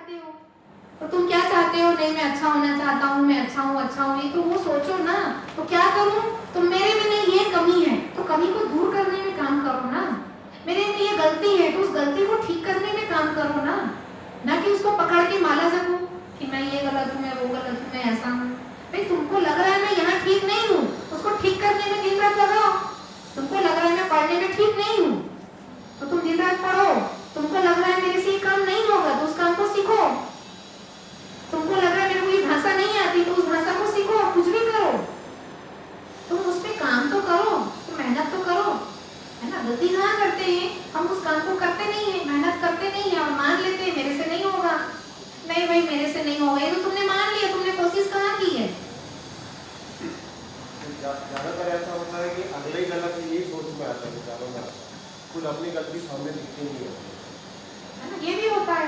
चाहते हो, तो तुम क्या चाहते हो? नहीं मैं अच्छा होना चाहता हूँ, मैं अच्छा हूँ, ये तो वो सोचो ना। तो क्या करूँ? तो मेरे में नहीं ये कमी है, तो कमी को दूर करने में काम करो ना। मेरे में ये गलती है, तो उस गलती को ठीक करने में काम करो ना, ना कि उसको पकड़ के माला जपो कि मैं ये गलत हूँ, मैं वो गलत हूँ, मैं ऐसा हूँ। भाई तुमको लग रहा है मैं यहाँ ठीक नहीं हूँ, उसको ठीक करने में दिन रात लगाओ। तुमको लग रहा है मैं पढ़ने में ठीक नहीं हूँ, तो तुम दिन रात पढ़ो। तुमको लग रहा है मेरे से ये काम नहीं होगा, तो उस काम को सीखो। तुमको लग रहा है मेरे को ये भाषा नहीं आती, तो उस भाषा को सीखो, कुछ भी करो। तुम उस पर काम तो करो, तो मेहनत तो करो, है ना। गलती कहाँ करते हैं हम? उस काम को करते नहीं है, मेहनत करते नहीं है और मान लेते हैं मेरे से नहीं होगा। नहीं भाई मेरे से नहीं होगा, ये तो तुमने मान लिया, तुमने कोशिश कहाँ की है? ज्यादातर ऐसा होता है कि अगले ही गलत है, यही सोच में आता है विचारों में आता है, कुछ अपनी गलती सामने दिखती नहीं है ना, ये भी होता है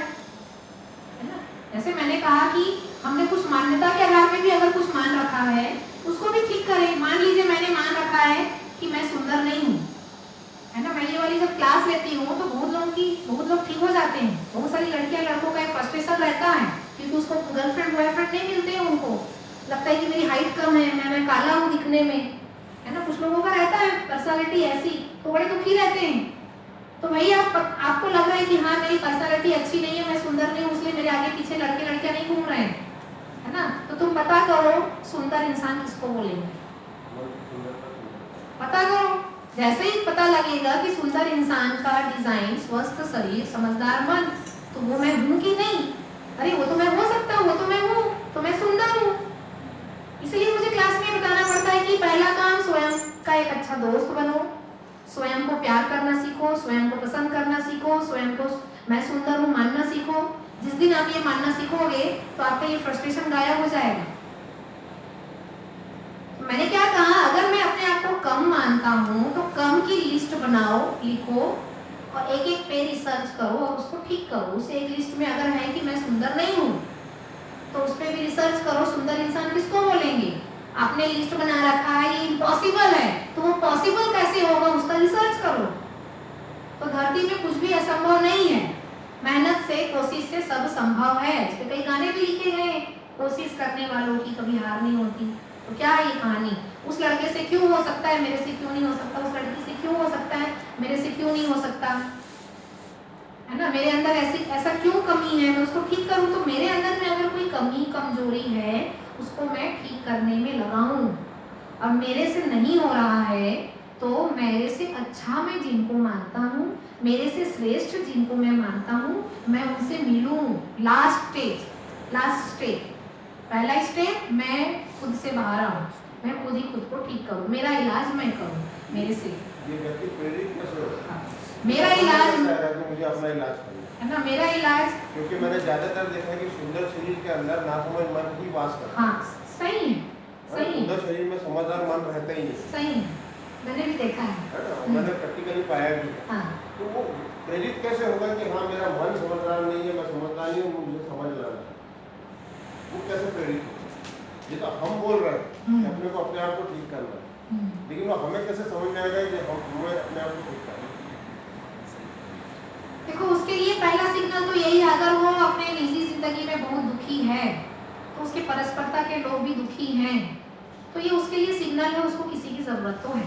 ना। जैसे मैंने कहा कि हमने कुछ मान्यता के आधार में भी अगर कुछ मान रखा है, उसको भी ठीक करें। मान लीजिए मैंने मान रखा है कि मैं सुंदर नहीं हूँ, है ना। मैं ये वाली जब क्लास लेती हूँ तो बहुत लोग ठीक हो जाते हैं। बहुत सारी लड़कियां लड़कों का एक फ्रस्ट्रेशन रहता है, क्योंकि उसको गर्लफ्रेंड बॉयफ्रेंड नहीं मिलते हैं। उनको लगता है कि मेरी हाइट कम है, मैं काला हूँ दिखने में, है ना। कुछ लोगों का रहता है पर्सनालिटी ऐसी, तो बड़े दुखी रहते हैं। तो वही आपको लग रहा है कि हाँ मेरी पर्सनालिटी अच्छी नहीं है, मैं सुंदर नहीं हूँ, इसलिए मेरे आगे पीछे लड़के लड़कियां नहीं घूम रहे हैं, है ना। तो तुम पता करो सुंदर इंसान किसको बोलेंगे, पता करो। जैसे ही पता लगेगा कि सुंदर इंसान का डिजाइन, स्वस्थ शरीर, समझदार मन, तो वो मैं हूँ कि नहीं? अरे वो तो मैं हो सकता हूँ, वो तो मैं हूँ, तो मैं सुंदर हूँ। इसलिए मुझे क्लास में बताना पड़ता है कि पहला काम स्वयं का एक अच्छा दोस्त बनो, स्वयं को प्यार करना सीखो, स्वयं को पसंद करना सीखो, स्वयं को मैं सुंदर हूँ मानना सीखो। जिस दिन आप ये मानना सीखोगे तो आपका ये फ्रस्ट्रेशन गायब हो जाएगा। मैंने क्या कहा, अगर मैं अपने आप को कम मानता हूँ तो कम की लिस्ट बनाओ, लिखो और एक एक पे रिसर्च करो और उसको ठीक करो। उस एक लिस्ट में अगर है कि मैं सुंदर नहीं हूँ तो उस पर भी रिसर्च करो, सुंदर इंसान किसको बोलेंगे। आपने लिस्ट बना रखा है ये इम्पॉसिबल है, तो वो पॉसिबल कैसे होगा उसका रिसर्च करो। तो धरती में कुछ भी असंभव नहीं है, मेहनत से, कोशिश से सब संभव है। इस पे कई गाने भी लिखे गए, कोशिश करने वालों की कभी हार नहीं होती। तो क्या है ये कहानी? उस लड़के से क्यों हो सकता है, मेरे से क्यों नहीं हो सकता? उस लड़की से क्यों हो सकता है, मेरे से क्यों नहीं हो सकता? है ना, मेरे अंदर ऐसा क्यों कमी है, मैं उसको ठीक करूं। तो मेरे अंदर में अगर कोई कमी कमजोरी है उसको मैं ठीक करने में लगाऊं। और मेरे से नहीं हो रहा है तो मेरे से अच्छा मैं जिनको मानता हूँ, मेरे से श्रेष्ठ जिनको मैं मानता हूँ, मैं उनसे मिलूं। लास्ट स्टेप, पहला स्टेप मैं खुद से बाहर आऊँ, मैं खुद ही खुद को ठीक करूँ, मेरा इलाज मैं करूँ। मेरे से ये व्यक्ति प्रेरित कैसे होगा? मेरा इलाज मुझे अपना इलाज करना है ना, मेरा इलाज। क्योंकि मैंने ज्यादातर देखा है कि सुंदर शरीर के अंदर नासमझ मन ही वास करता है। हाँ सही है, सही है, सुंदर शरीर में समझदार मन रहता ही नहीं। सही है, मैंने भी देखा है ना, मैंने प्रैक्टिकली पाया भी है। हाँ। तो वो प्रेरित कैसे होगा कि हाँ मेरा मन समझदार नहीं है, मैं समझदार नहीं हूँ, मुझे समझ रहा है, वो कैसे प्रेरित होगा? ये तो हम बोल रहे हैं कि अपने को अपने आप को ठीक करना है, लेकिन वो हमें कैसे समझ में आएगा कि हमें अपने आप को ठीक करना है? देखो उसके लिए पहला सिग्नल तो यही है, अगर वो अपने निजी जिंदगी में बहुत दुखी है तो उसके परस्परता के लोग भी दुखी हैं, तो ये उसके लिए सिग्नल है, उसको किसी की जरूरत तो है।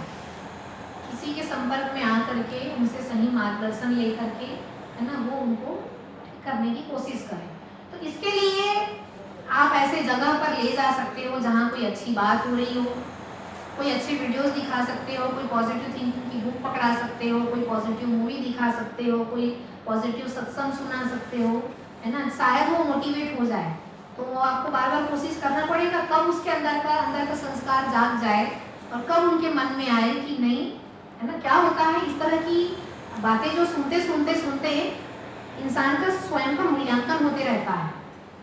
किसी के संपर्क में आकर के उनसे सही मार्गदर्शन लेकर के, है ना, वो उनको ठीक करने की कोशिश करें। तो इसके लिए आप ऐसे जगह पर ले जा सकते हो जहाँ कोई अच्छी बात हो रही हो, कोई अच्छे वीडियोस दिखा सकते हो, कोई पॉजिटिव थिंकिंग की बुक पकड़ा सकते हो, कोई पॉजिटिव मूवी दिखा सकते हो, कोई पॉजिटिव सत्संग सुना सकते हो, है ना। शायद वो मोटिवेट हो जाए, तो आपको बार बार कोशिश करना पड़ेगा। कब उसके अंदर का संस्कार जाग जाए और कब उनके मन में आए कि नहीं, है ना। क्या होता है इस तरह की बातें जो सुनते सुनते सुनते इंसान का स्वयं का मूल्यांकन होते रहता है।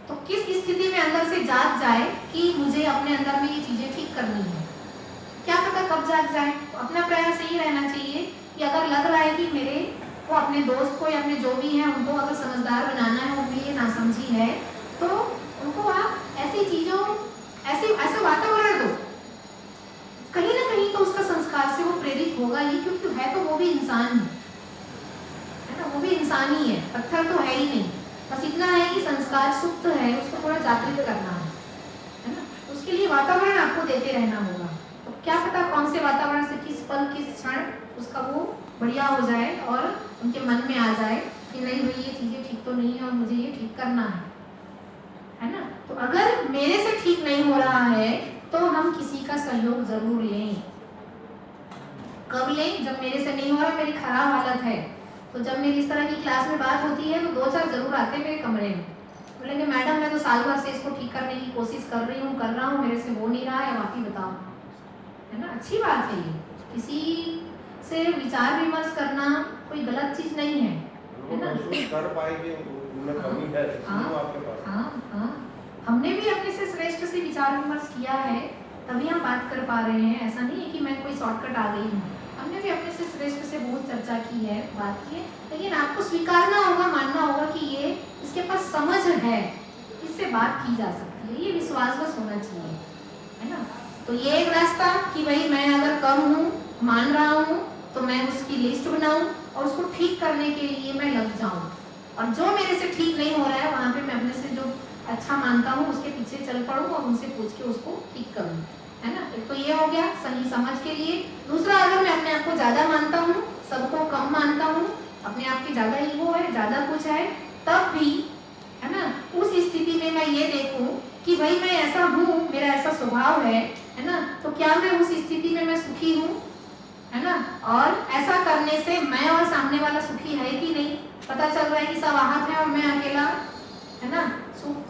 तो किस स्थिति में अंदर से जाग जाए कि मुझे अपने अंदर में ये चीजें ठीक करनी है, क्या पता कब जाग जाए। तो अपना प्रयास यही रहना चाहिए कि अगर लग रहा है कि मेरे को अपने दोस्त को या अपने जो भी है उनको अगर समझदार बनाना है, उनमें ये नासमझी है, तो उनको आप ऐसी चीजों ऐसे वातावरण दो, कहीं ना कहीं तो उसका संस्कार से वो प्रेरित होगा ही, क्योंकि है तो वो भी इंसान है ना, वो भी इंसान ही है, पत्थर तो है ही नहीं। बस इतना है कि संस्कार संस्कार सुप्त है उसको थोड़ा जागृत करना है ना। उसके लिए वातावरण आपको देते रहना होगा। तो क्या पता कौन से वातावरण से किस पल किस क्षण उसका वो बढ़िया हो जाए और उनके मन में आ जाए कि नहीं भाई ये चीज़ें ठीक तो नहीं है और मुझे ये ठीक करना है ना। तो अगर मेरे से ठीक नहीं हो रहा है तो हम किसी का सहयोग जरूर लें। कब लें? जब मेरे से नहीं हो रहा, मेरी खराब हालत है। तो जब मेरी इस तरह की क्लास में बात होती है तो 2-4 जरूर आते हैं मेरे कमरे में, बोलेंगे मैडम मैं तो साल भर से इसको ठीक करने की कोशिश कर रहा हूँ, मेरे से हो नहीं रहा है, आप ही बताओ। है ना, अच्छी बात है ये। किसी से विचार विमर्श करना कोई गलत चीज नहीं है, है ना। कर पाएंगे उनमें कमी है आपके पास। हाँ, हमने भी अपने से श्रेष्ठ से विचार विमर्श किया है, तभी हम बात कर पा रहे हैं। ऐसा नहीं है कि मैं कोई शॉर्टकट आ गई हूँ, हमने भी अपने से श्रेष्ठ से बहुत चर्चा की है, बात की है। लेकिन आपको स्वीकारना होगा, मानना होगा कि ये इसके पास समझ है, इससे बात की जा सकती है, ये विश्वास बस होना चाहिए, है ना। तो ये एक रास्ता कि भाई मैं अगर कम हूँ, मान रहा हूँ, तो मैं उसकी लिस्ट बनाऊं और उसको ठीक करने के लिए मैं लग जाऊं। और जो मेरे से ठीक नहीं हो रहा है वहां पे मैं अपने से जो अच्छा मानता हूँ उसके पीछे चल पड़ूं और उनसे पूछ के उसको ठीक करूं, है ना। एक तो ये हो गया सही समझ के लिए। दूसरा, अगर मैं अपने आप को ज्यादा मानता हूँ, सबको कम मानता हूँ, अपने आप की ज्यादा ईगो है, ज्यादा कुछ है, तब भी, है ना, उस स्थिति में मैं ये देखूं कि भाई मैं ऐसा हूँ, मेरा ऐसा स्वभाव है ना, तो क्या मैं उस स्थिति में मैं सुखी हूँ, है ना। और ऐसा करने से मैं और सामने वाला सुखी है कि नहीं, पता चल रहा है कि सब आहत है और मैं अकेला, है ना,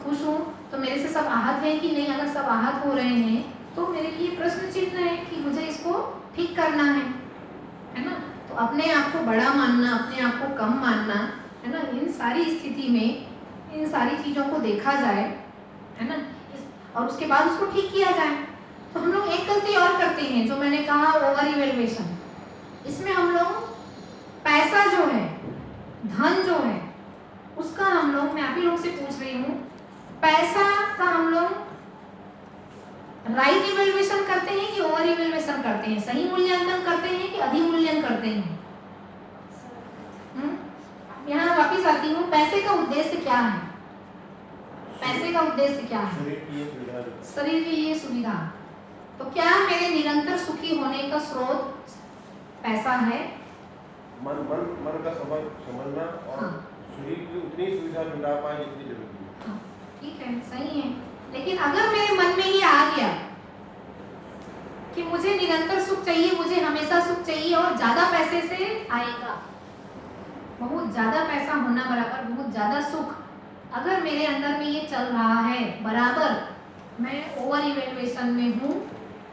खुश हूँ, तो मेरे से सब आहत है कि नहीं। अगर सब आहत हो रहे हैं तो मेरे लिए प्रश्न चिन्ह है कि मुझे इसको ठीक करना है ना। तो अपने आप को बड़ा मानना, अपने आप को कम मानना, है ना, इन सारी स्थिति में इन सारी चीजों को देखा जाए, है ना, और उसके बाद उसको ठीक किया जाए। तो हम लोग एक गलती और करते हैं जो मैंने कहा, ओवर इवेल्युएशन। इसमें हम लोग पैसा जो है, धन जो है, उसका हम लोग, मैं आप ही लोग से पूछ रही हूँ, पैसा का हम लोग राइट इवेल्युएशन करते हैं कि ओवर इवेल्युएशन करते हैं, सही मूल्यांकन करते हैं कि अधिमूल्यन करते हैं। यहाँ वापिस आती हूँ, पैसे का उद्देश्य क्या है? पैसे का उद्देश्य क्या है? शरीर की ये सुविधा। तो क्या मेरे निरंतर सुखी होने का स्रोत पैसा है? मन का समझना और शरीर की उतनी सुविधा जुटा पाए जितनी जरूरी है। ठीक है, सही है। लेकिन अगर मेरे मन में ये आ गया कि मुझे निरंतर सुख चाहिए, मुझे हमेशा सुख चाहिए और ज्यादा पैसे से आएगा, बहुत ज्यादा पैसा होना बराबर बहुत ज्यादा सुख, अगर मेरे अंदर में ये चल रहा है बराबर, मैं ओवर इवेल्युएशन में हूँ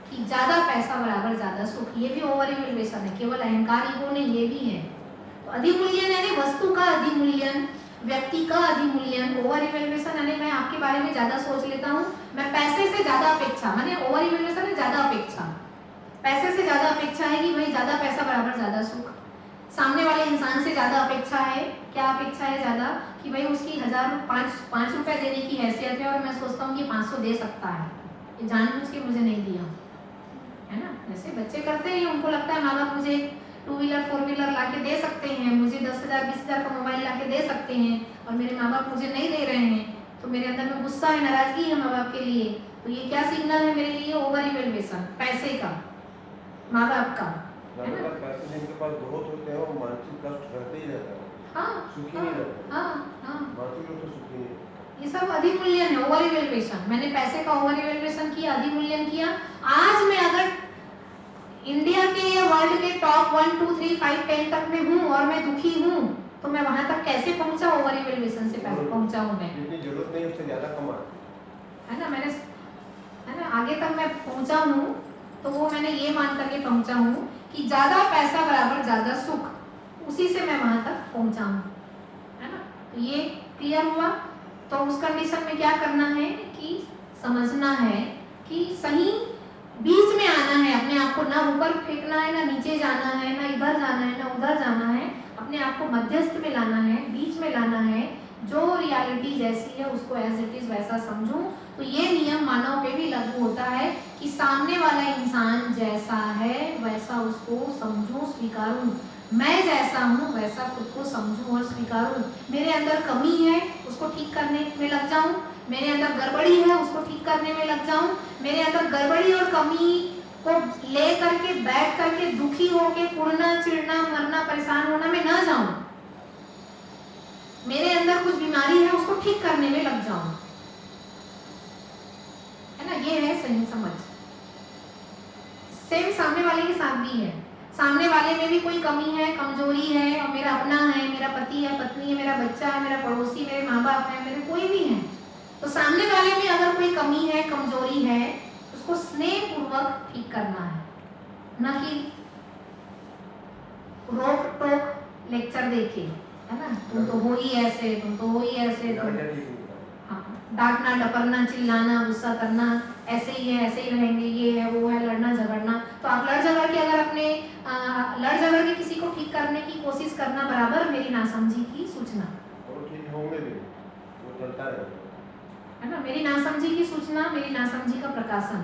कि ज्यादा पैसा बराबर ज्यादा सुख, ये भी ओवर इवेल्युएशन है, केवल अहंकार ईगो नहीं, ये भी है। तो अधिमूल्यन यानी वस्तु का अधिमूल्यन, व्यक्ति का अधिमूल्यन। ओवर इवेल्युएशन यानी मैं आपके बारे में ज्यादा सोच लेता हूँ, मैं पैसे से ज्यादा अपेक्षा, माने ओवर इवेल्युएशन है ज्यादा अपेक्षा, पैसे से ज्यादा अपेक्षा है कि भाई ज्यादा पैसा बराबर ज्यादा सुख। सामने वाले इंसान से ज्यादा अपेक्षा है, क्या अपेक्षा है ज्यादा, कि भाई उसकी 5 रुपए देने की हैसियत है और मैं सोचता हूँ कि 500 दे सकता है, ये जानबूझ के मुझे नहीं दिया, है ना। जैसे बच्चे करते हैं, उनको लगता है माँ बाप मुझे 2 व्हीलर 4 व्हीलर ला के दे सकते हैं, मुझे 10,000 20,000 का मोबाइल ला के दे सकते हैं, और मेरे माँ बाप मुझे नहीं दे रहे हैं, तो मेरे अंदर में गुस्सा है, नाराजगी है माँ बाप के लिए। तो ये क्या सिग्नल है मेरे लिए? ओवर इवेल्युएशन, पैसे का, माँ बाप का, है ना। पैसे जिनके पास बहुत होते हैं वो मानसिक कष्ट रहते ही रहता है, सुखी नहीं रहते। मानसिक रूप से सुखी नहीं। ये सब अधिमूल्यन है, ओवर इवेल्युएशन। मैंने पैसे का ओवर इवेल्युएशन किया, अधिमूल्यन किया। आज मैं अगर इंडिया के या वर्ल्ड के टॉप 1 2 3 5 10 तक में हूँ और मैं दुखी हूँ, तो मैं वहां तक कैसे पहुंचा? ओवर इवेल्युएशन से पहुंचा हूँ मैं, जितनी जरूरत नहीं उससे ज्यादा कमा, है ना। मैंने, है ना, आगे तक मैं पहुंचा हूँ तो वो मैंने ये मान करके पहुंचा हूँ कि ज्यादा पैसा बराबर ज्यादा सुख, उसी से मैं वहां तक पहुंचा हूँ, है ना। तो ये क्लियर हुआ। तो उस कंडीशन में क्या करना है कि समझना है कि सही बीच में आना है, अपने आप को ना ऊपर फेंकना है, ना नीचे जाना है, ना इधर जाना है, ना उधर जाना है, अपने आप को मध्यस्थ में लाना है, बीच में लाना है। जो रियलिटी जैसी है उसको एज इट इज वैसा समझूं। तो ये नियम मानव पे भी लागू होता है कि सामने वाला इंसान जैसा है वैसा उसको समझूं, स्वीकारूं। मैं जैसा हूँ वैसा खुद को समझूं और स्वीकारूं। मेरे अंदर कमी है उसको उसको ठीक करने में लग जाऊं, मेरे अंदर गड़बड़ी है उसको ठीक करने में लग जाऊं, मेरे अंदर गड़बड़ी और कमी को ले करके बैठ करके दुखी होके कुड़ना चिड़ना मरना परेशान होना में ना जाऊं, मेरे अंदर कुछ बीमारी है उसको ठीक करने में लग जाऊं, है ना। ये है सही समझ। सेम सामने वाले के साथ भी है, सामने वाले में भी कोई कमी है कमजोरी है और मेरा अपना है, मेरा पति है पत्नी है, मेरा बच्चा है, मेरा पड़ोसी, मेरे माँ बाप है, मेरे कोई भी है, तो सामने वाले में अगर कोई कमी है कमजोरी है उसको स्नेह पूर्वक ठीक करना है, न कि रोक टोक लेक्चर देके, है ना, तुम तो हो ही ऐसे, तुम तो हो ही ऐसे, तुम हाँ, डांटना डपरना चिल्लाना गुस्सा करना, ऐसे ही है ऐसे ही रहेंगे, ये है वो है, लड़ना झगड़ना। तो आप लड़ झगड़ के अगर अपने लड़ झगड़ के किसी को ठीक करने की कोशिश करना बराबर मेरी नासमझी की सूचना, और ठीक होंगे भी, वो चलता रहेगा, है ना, मेरी नासमझी की सूचना, मेरी नासमझी का प्रकाशन।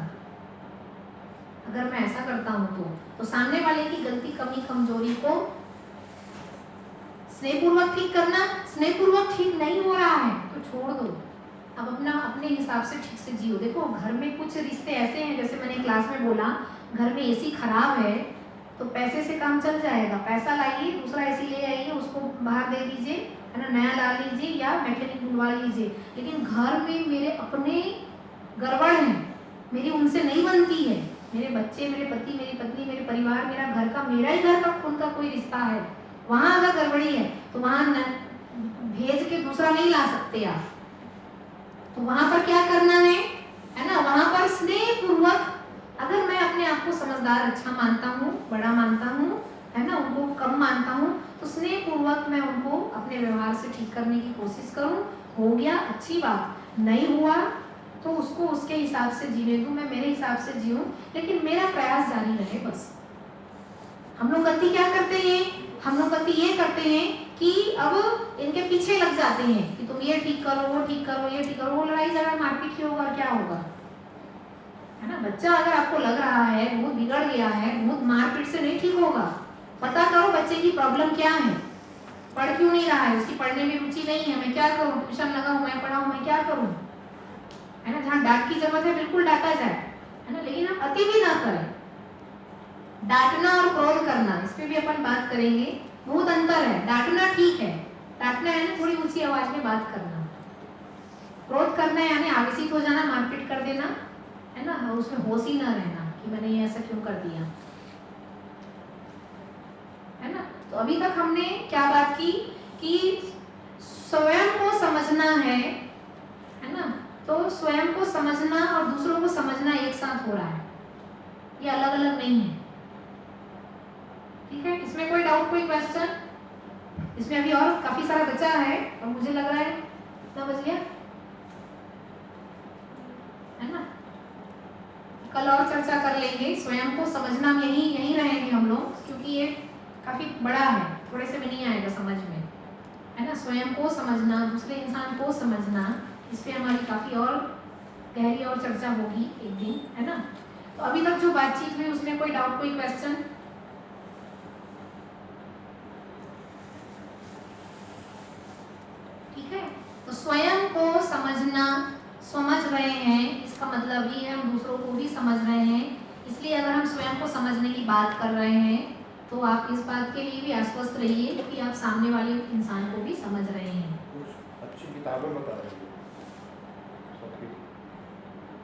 अगर मैं ऐसा करता हूँ तो सामने वाले की गलती कमी कमजोरी को स्नेहपूर्वक ठीक करना, स्नेहपूर्वक ठीक नहीं हो रहा है तो छोड़ दो, अब अपना अपने हिसाब से ठीक से जियो। देखो घर में कुछ रिश्ते ऐसे हैं, जैसे मैंने क्लास में बोला, घर में एसी खराब है तो पैसे से काम चल जाएगा, पैसा लाइए दूसरा एसी ले आइए, उसको बाहर दे दीजिए, है ना, नया ला लीजिए या मैकेनिक बुलवा लीजिए। लेकिन घर में मेरे अपने गड़बड़ हैं, मेरी उनसे नहीं बनती है, मेरे बच्चे, मेरे पति, मेरी पत्नी, मेरे परिवार, मेरा घर का, मेरा ही घर का खून का कोई रिश्ता है, वहां अगर गड़बड़ी है तो वहां भेज के दूसरा नहीं ला सकते आप, तो वहां पर क्या करना है ना, वहां पर स्नेह पूर्वक, अगर मैं अपने आप को समझदार अच्छा मानता हूँ, बड़ा मानता हूँ, है ना, उनको कम मानता हूँ, तो स्नेह पूर्वक मैं उनको अपने व्यवहार से ठीक करने की कोशिश करूँ। हो गया अच्छी बात, नहीं हुआ तो उसको उसके हिसाब से जीने दूं, मैं मेरे हिसाब से जीऊं, लेकिन मेरा प्रयास जारी रहे बस। हम लोग गलती क्या करते हैं, हम लोग गलती ये करते हैं कि अब इनके पीछे लग जाते हैं कि तुम ये ठीक करो वो ठीक करो ये ठीक करो, वो लड़ाई झगड़ा मारपीट ही होगा और क्या होगा, है ना। बच्चा अगर आपको लग रहा है बहुत बिगड़ गया है, बहुत मारपीट से नहीं ठीक होगा, पता करो बच्चे की प्रॉब्लम क्या है, पढ़ क्यों नहीं रहा है, उसकी पढ़ने में रुचि नहीं है, मैं क्या करूँ, ट्यूशन लगाऊं, मैं पढ़ाऊं, मैं क्या करूँ, है ना। जहाँ डांट की जरूरत है बिल्कुल डांटा जाए, है ना, लेकिन हम अति भी ना करें। डांटना और क्रोध करना, इस पे भी अपन बात करेंगे, बहुत अंतर है। डांटना ठीक है, डांटना है ना थोड़ी ऊंची आवाज में बात करना, क्रोध करना है यानी आवेशित हो जाना, मारपीट कर देना, है ना, और उसमें होश ही ना रहना कि मैंने ये ऐसा क्यों कर दिया, है ना। तो अभी तक हमने क्या बात की कि स्वयं को समझना है ना, तो स्वयं को समझना और दूसरों को समझना एक साथ हो रहा है, ये अलग अलग नहीं है, ठीक है। इसमें कोई डाउट, कोई क्वेश्चन? इसमें अभी और काफी सारा बचा है और मुझे लग रहा है कितना बच गया, है ना, कल और चर्चा कर लेंगे। स्वयं को समझना यही रहेंगे हम लोग, क्योंकि ये काफी बड़ा है, थोड़े से भी नहीं आएगा समझ में, है ना। स्वयं को समझना, दूसरे इंसान को समझना, इस पे हमारी काफी और गहरी और चर्चा होगी एक दिन, है ना। तो अभी तक जो बातचीत हुई उसमें कोई डाउट, कोई क्वेश्चन? ठीक है, तो स्वयं को समझना, समझ रहे हैं इसका मतलब ही है हम दूसरों को भी समझ रहे हैं। इसलिए अगर हम स्वयं को समझने की बात कर रहे हैं तो आप इस बात के लिए भी आश्वस्त रहिए कि आप सामने वाले इंसान को भी समझ रहे हैं। कुछ अच्छी किताबें बता रही है सबकी,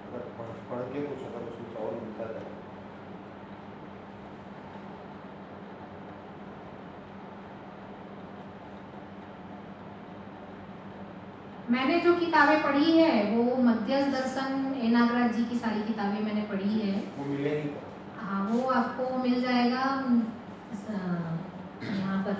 अगर पढ़ के कुछ अगर उसमें और मिलता जाए। मैंने जो किताबें पढ़ी है वो मध्यस्थ दर्शन, ए नागराज जी की सारी किताबें मैंने पढ़ी है। वो मिलेगी? हाँ, वो आपको मिल जाएगा यहाँ पर